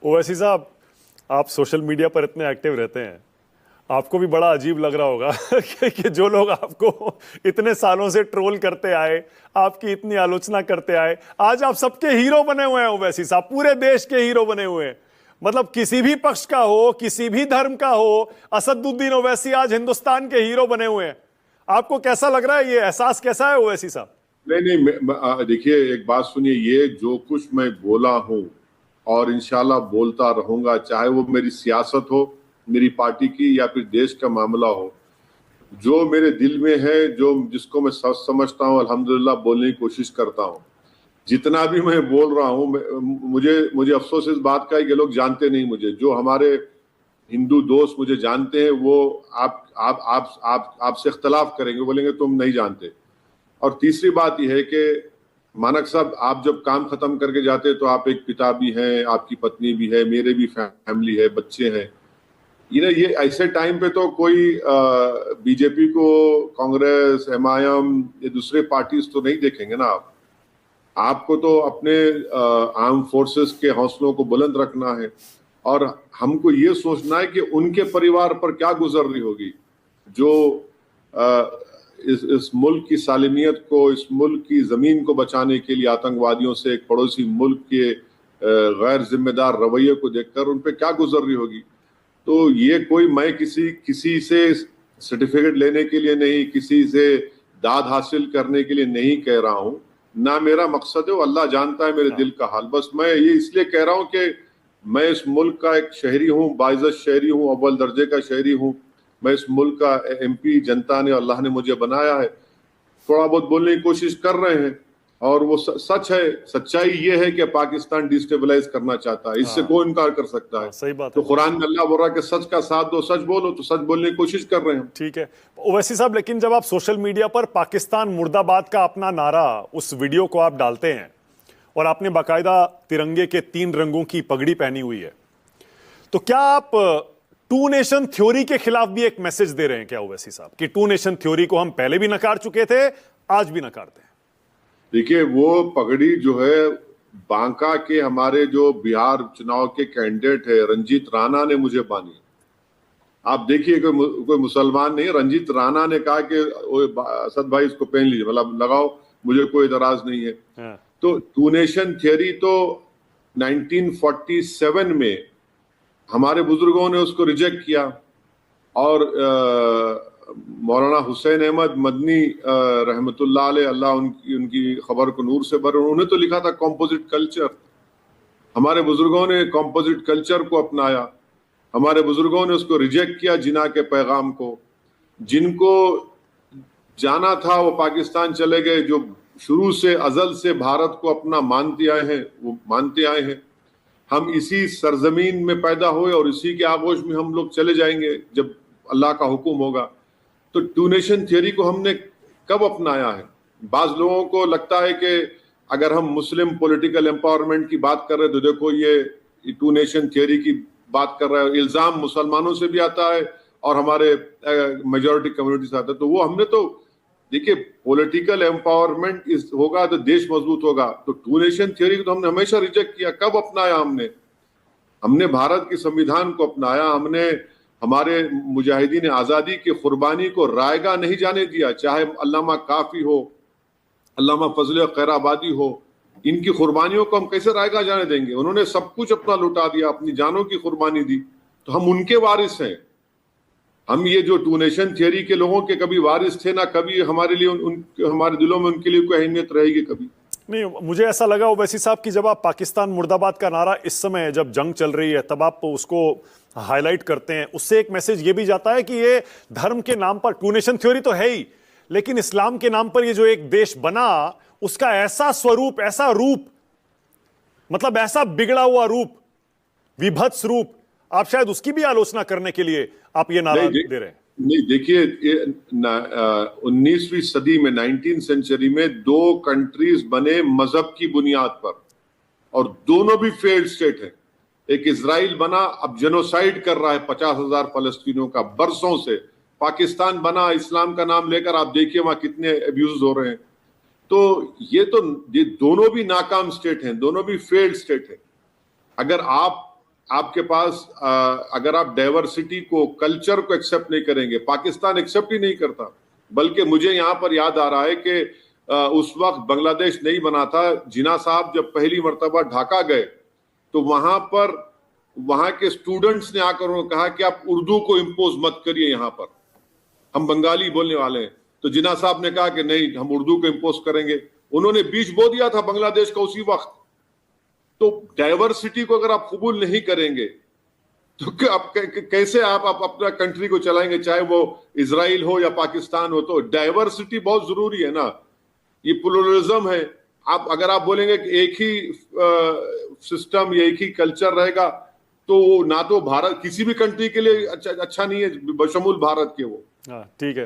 ओवैसी साहब, आप social media पर इतने एक्टिव रहते हैं, आपको भी बड़ा अजीब लग रहा होगा कि जो लोग आपको इतने सालों से ट्रोल करते आए, आपकी इतनी आलोचना करते आए, आज आप सबके हीरो बने हुए हैं। ओवैसी साहब पूरे देश के हीरो बने हुए हैं। मतलब किसी भी पक्ष का हो, किसी भी धर्म का हो, असदुद्दीन ओवैसी आज हिंदुस्तान के हीरो बने हुए हैं। आपको कैसा लग रहा है, ये एहसास कैसा है ओवैसी साहब? नहीं, देखिए एक बात सुनिए, ये जो कुछ मैं बोला हूं और इंशाल्लाह बोलता रहूंगा, चाहे वो मेरी सियासत हो, मेरी पार्टी की, या फिर देश का मामला हो, जो मेरे दिल में है, जो जिसको मैं समझता हूँ, अल्हम्दुलिल्लाह बोलने की कोशिश करता हूँ। जितना भी मैं बोल रहा हूँ, मुझे मुझे अफसोस इस बात का है कि लोग जानते नहीं मुझे। जो हमारे हिंदू दोस्त मुझे जानते हैं, वो आपसे इख्तलाफ करेंगे, बोलेंगे तुम नहीं जानते। और तीसरी बात यह है कि मानक साहब, आप जब काम खत्म करके जाते तो आप एक पिता भी हैं, आपकी पत्नी भी है, मेरे भी फैमिली है, बच्चे हैं। ये ऐसे टाइम पे तो कोई बीजेपी को, कांग्रेस, एमआईएम, ये दूसरे पार्टीज तो नहीं देखेंगे ना। आपको तो अपने आर्म फोर्सेस के हौसलों को बुलंद रखना है, और हमको ये सोचना है कि उनके परिवार पर क्या गुजर रही होगी, जो इस मुल्क की सालिमियत को, इस मुल्क की जमीन को बचाने के लिए आतंकवादियों से, एक पड़ोसी मुल्क के गैर जिम्मेदार रवैये को देखकर उन पे क्या गुजर रही होगी। तो ये कोई, मैं किसी से सर्टिफिकेट लेने के लिए नहीं, किसी से दाद हासिल करने के लिए नहीं कह रहा हूं, ना मेरा मकसद है। वो अल्लाह जानता है मेरे दिल का हाल। बस मैं ये इसलिए कह रहा हूं कि मैं इस मुल्क का एक शहरी हूं, बाइज्जत शहरी हूं, अव्वल दर्जे का शहरी हूं। मैं इस मुल्क का एमपी, जनता ने, अल्लाह ने मुझे बनाया है। थोड़ा बहुत बोलने की कोशिश कर रहे हैं, और वो सच है। सच्चाई ये है कि पाकिस्तान डिस्टेबलाइज करना चाहता है, इससे कोई इनकार कर सकता है। सही बात तो है। कुरान में अल्लाह बोल रहा है कि सच का साथ दो, सच बोलो, तो सच बोलने की कोशिश कर रहे हैं। ठीक है ओवैसी साहब, लेकिन जब आप सोशल मीडिया पर पाकिस्तान मुर्दाबाद का अपना नारा, उस वीडियो को आप डालते हैं, और आपने बाकायदा तिरंगे के 3 रंगों की पगड़ी पहनी हुई है, तो क्या आप टू नेशन थ्योरी के खिलाफ भी एक मैसेज दे रहे हैं क्या ओवैसी साहब, कि टू नेशन थ्योरी को हम पहले भी नकार चुके थे, आज भी नकारते हैं? देखिए, वो पगड़ी जो है, बांका के हमारे जो बिहार चुनाव के कैंडिडेट है रंजीत राणा ने मुझे बांधी। आप देखिए, कोई मुसलमान नहीं, रंजीत राणा ने कहा कि असद भाई इसको पहन लीजिए, मतलब लगाओ, मुझे कोई एतराज नहीं है। तो टू नेशन थियरी तो 1947 में हमारे बुजुर्गों ने उसको रिजेक्ट किया, और मौलाना हुसैन अहमद मदनी रहमतुल्लाह अलैह, अल्लाह उनकी खबर को नूर से भरे, उन्होंने तो लिखा था कॉम्पोजिट कल्चर। हमारे बुजुर्गों ने कॉम्पोजिट कल्चर को अपनाया, हमारे बुजुर्गों ने उसको रिजेक्ट किया, जिना के पैगाम को। जिनको जाना था वो पाकिस्तान चले गए, जो शुरू से, अजल से भारत को अपना मानते आए हैं, वो मानते आए हैं। हम इसी सरजमीन में पैदा हुए, और इसी के आगोश में हम लोग चले जाएंगे जब अल्लाह का हुक्म होगा। तो टू नेशन थियरी को हमने कब अपनाया है? बाज लोगों को लगता है कि अगर हम मुस्लिम पॉलिटिकल एम्पावरमेंट की बात कर रहे हैं, तो देखो ये टू नेशन थियरी की बात कर रहा है। इल्जाम मुसलमानों से भी आता है और हमारे मेजॉरिटी कम्युनिटी से आता है। तो वो हमने तो, देखिए, पॉलिटिकल एम्पावरमेंट होगा तो देश मजबूत होगा। तो टू नेशन थियरी को तो हमने हमेशा रिजेक्ट किया। कब अपनाया हमने भारत के संविधान को अपनाया। हमने हमारे मुजाहिदीन आजादी की कुर्बानी को रायगा नहीं जाने दिया, चाहे अल्लामा काफी हो, अल्लामा फजल खैराबादी हो। इनकी कुर्बानियों को हम कैसे रायगा जाने देंगे? उन्होंने सब कुछ अपना लुटा दिया, अपनी जानों की कुर्बानी दी, तो हम उनके वारिस हैं। हम ये जो टू नेशन थियरी के लोगों के कभी वारिस थे ना, कभी हमारे लिए हमारे दिलों में उनके लिए कोई अहमियत रहेगी कभी नहीं। मुझे ऐसा लगा ओवैसी साहब कि जब आप पाकिस्तान मुर्दाबाद का नारा इस समय, जब जंग चल रही है, तब आप उसको हाईलाइट करते हैं, उससे एक मैसेज ये भी जाता है कि ये धर्म के नाम पर, टू नेशन थ्योरी तो है ही, लेकिन इस्लाम के नाम पर ये जो एक देश बना, उसका ऐसा स्वरूप, ऐसा रूप, मतलब ऐसा बिगड़ा हुआ रूप, विभत्स रूप, आप शायद उसकी भी आलोचना करने के लिए आप ये नारा दे रहे हैं। नहीं, देखिए, 19वीं सदी में, 19th सेंचुरी में 2 कंट्रीज बने मजहब की बुनियाद पर, और दोनों भी फेल्ड स्टेट है। एक इजराइल बना, अब जेनोसाइड कर रहा है 50,000 फलस्तीनियों का बरसों से। पाकिस्तान बना इस्लाम का नाम लेकर, आप देखिए वहां कितने अब्यूज हो रहे हैं। तो ये दोनों भी नाकाम स्टेट हैं, दोनों भी फेल्ड स्टेट है। अगर आप आपके पास अगर आप डाइवर्सिटी को, कल्चर को एक्सेप्ट नहीं करेंगे, पाकिस्तान एक्सेप्ट ही नहीं करता। बल्कि मुझे यहां पर याद आ रहा है कि उस वक्त बांग्लादेश नहीं बना था। जिन्ना साहब जब पहली मर्तबा ढाका गए तो वहां पर वहां के स्टूडेंट्स ने आकर उन्होंने कहा कि आप उर्दू को इम्पोज मत करिए, यहां पर हम बंगाली बोलने वाले हैं। तो जिन्ना साहब ने कहा कि नहीं, हम उर्दू को इम्पोज करेंगे। उन्होंने बीज बो दिया था बांग्लादेश का उसी वक्त। तो डाइवर्सिटी को अगर आप कबूल नहीं करेंगे तो आप कैसे आप अपना कंट्री को चलाएंगे, चाहे वो इजराइल हो या पाकिस्तान हो। तो डाइवर्सिटी बहुत जरूरी है ना, ये प्लुरलिज्म है। आप अगर आप बोलेंगे कि एक ही सिस्टम या एक ही कल्चर रहेगा तो ना तो भारत किसी भी कंट्री के लिए अच्छा नहीं है, बशमूल भारत के वो। हाँ ठीक है।